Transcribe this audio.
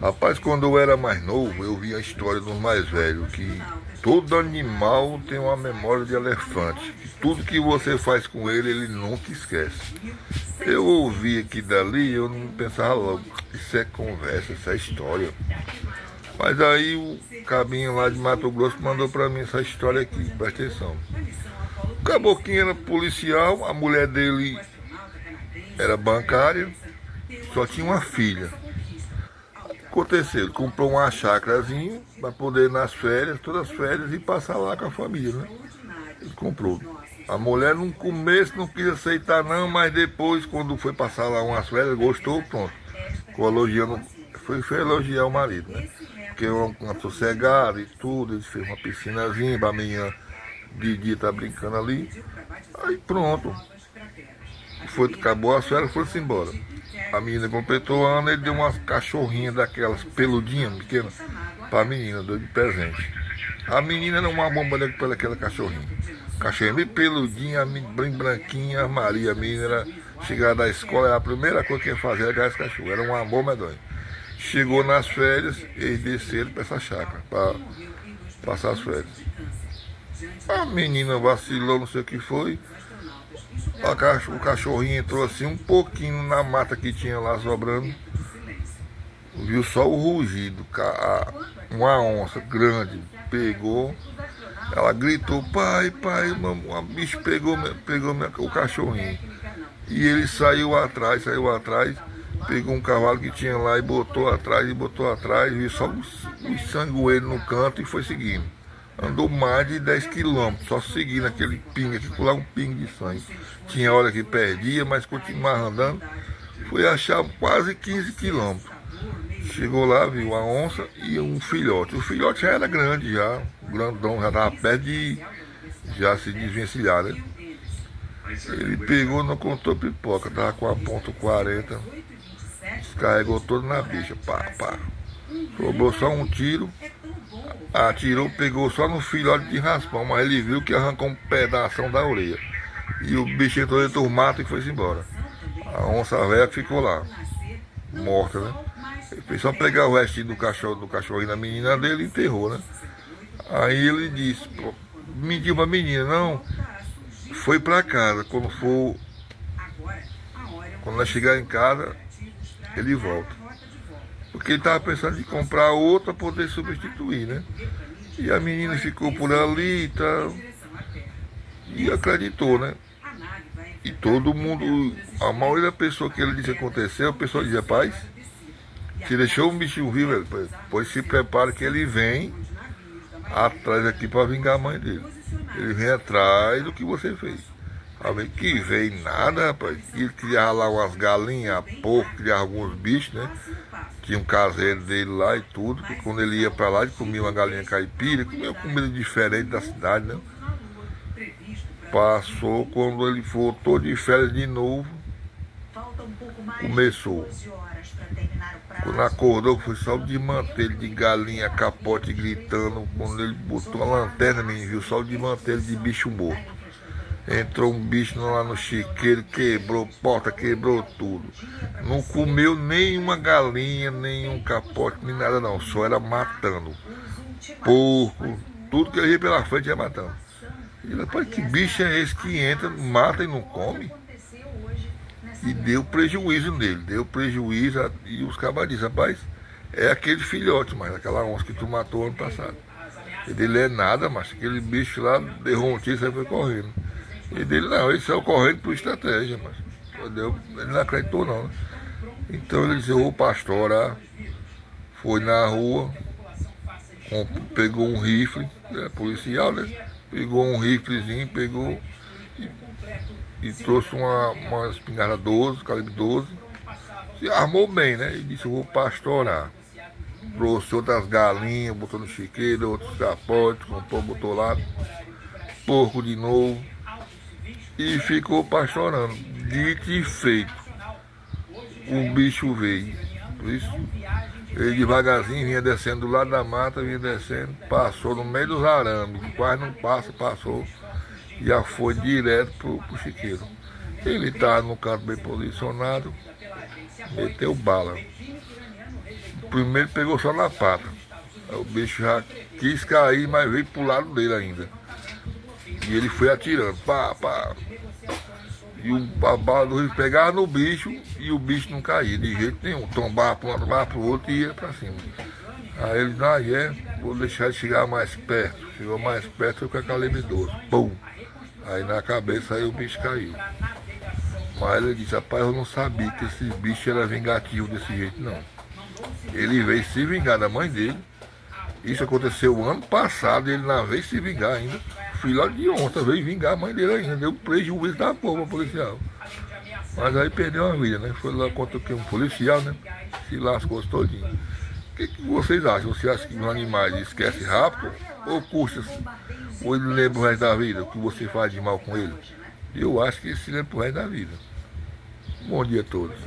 Rapaz, quando eu era mais novo, eu vi a história dos mais velhos, que todo animal tem uma memória de elefante. Que tudo que você faz com ele, ele nunca esquece. Eu ouvi aqui dali, eu não pensava logo, isso é conversa, isso é história. Mas aí o cabinho lá de Mato Grosso mandou pra mim essa história aqui, presta atenção. O caboclinho era policial, a mulher dele era bancária, só tinha uma filha. Aconteceu, ele comprou uma chácarazinha para poder ir nas férias, todas as férias, e passar lá com a família, né? Ele comprou. A mulher no começo não quis aceitar não, mas depois, quando foi passar lá umas férias, gostou, pronto. Ficou elogiando, foi elogiar o marido, né? Porque é uma sossegada e tudo, ele fez uma piscinazinha para a menina de dia tá brincando ali. Aí pronto. Foi, acabou as férias, foi-se embora. A menina completou o ano, ele deu umas cachorrinhas daquelas peludinhas pequenas para a menina, deu de presente. A menina era uma bomba pela aquela cachorrinha. Cachorrinha bem peludinha, bem branquinha, Maria, a menina era, chegar da escola, a primeira coisa que ia fazer era ganhar esse cachorro, era um amor medonho. Chegou nas férias, eles desceram para essa chácara, para passar as férias. A menina vacilou, não sei o que foi. O cachorrinho entrou assim um pouquinho na mata que tinha lá sobrando. Viu só o rugido. Uma onça grande pegou. Ela gritou, pai, pai, o bicho pegou o cachorrinho. E ele saiu atrás, pegou um cavalo que tinha lá e botou atrás, viu só os sangueiros no canto e foi seguindo. Andou mais de 10 quilômetros, só seguindo aquele pingue, que lá um pingue de sangue. Tinha hora que perdia, mas continuava andando. Foi achar quase 15 quilômetros. Chegou lá, viu a onça e um filhote. O filhote já era grande, já, grandão, já estava perto de já se desvencilhar, né? Ele pegou, não contou pipoca, tava com a ponto 40, descarregou todo na bicha, pá, pá. Sobrou só um tiro, atirou, pegou só no filhote de raspão, mas ele viu que arrancou um pedaço da orelha. E o bicho entrou dentro do mato e foi embora. A onça velha ficou lá, morta, né? Ele fez só pegar o restinho do cachorrinho da menina dele e enterrou, né? Aí ele disse, mentiu pra menina, não, foi pra casa, quando ela chegar em casa, ele volta. Porque ele estava pensando em comprar outra para poder substituir, né? E a menina ficou por ali e tal. E acreditou, né? E todo mundo, a maioria da pessoa que ele disse que aconteceu, a pessoa dizia, paz, se deixou um bichinho vivo, pois se prepara que ele vem atrás aqui para vingar a mãe dele. Ele vem atrás do que você fez. Falei que veio nada, rapaz. Ele criava lá umas galinhas, porco, criava alguns bichos, né? Tinha um caseiro dele lá e tudo, que quando ele ia pra lá, ele comia uma galinha caipira, comia comida diferente da cidade, né? Passou, quando ele voltou de férias de novo, começou. Quando acordou, foi só o desmantelho de galinha, capote gritando. Quando ele botou a lanterna, menino, viu só o desmantelho de bicho morto. Entrou um bicho lá no chiqueiro, quebrou porta, quebrou tudo. Não comeu nenhuma galinha, nenhum capote, nem nada não. Só era matando. Porco, tudo que ele ia pela frente ia matando. E rapaz, que bicho é esse que entra, mata e não come? E deu prejuízo nele, deu prejuízo. E os cabas dizem, rapaz, é aquele filhote, mas aquela onça que tu matou ano passado. Ele é nada, mas aquele bicho lá derrou um tiro e foi correndo. E dele não, ele saiu correndo por estratégia, mas ele não acreditou não, né? Então ele disse, eu vou pastorar, foi na rua, pegou um rifle, policial, né? Pegou um riflezinho, e trouxe uma espingarda 12, calibre 12, se armou bem, né? E disse, eu vou pastorar. Trouxe outras galinhas, botou no chiqueiro, outros capotes, comprou, botou lá, porco de novo. E ficou pastorando. Dito e feito. O bicho veio. Por isso, ele devagarzinho vinha descendo do lado da mata, vinha descendo, passou no meio dos arames, quase não passa, passou, já foi direto pro chiqueiro. Ele estava no canto bem posicionado, meteu bala. Primeiro pegou só na pata. Aí o bicho já quis cair, mas veio pro lado dele ainda. E ele foi atirando, pá, pá. E a bala do rifle pegava no bicho e o bicho não caía de jeito nenhum. Tombava para um, tombava para o outro e ia para cima. Aí ele disse, vou deixar ele chegar mais perto. Chegou mais perto, foi com a calibre 12. Pum! Aí na cabeça aí o bicho caiu. Mas ele disse, rapaz, eu não sabia que esse bicho era vingativo desse jeito, não. Ele veio se vingar da mãe dele. Isso aconteceu ano passado, ele não veio se vingar ainda. Filhote de onça veio vingar a mãe dele ainda, deu prejuízo da porra policial. Mas aí perdeu a vida, né? Foi lá contra um policial, né? Se lascou todinho. O que vocês acham? Você acha que os animais esquecem rápido ou custa? Ou ele lembra o resto da vida, o que você faz de mal com ele? Eu acho que ele se lembra o resto da vida. Bom dia a todos.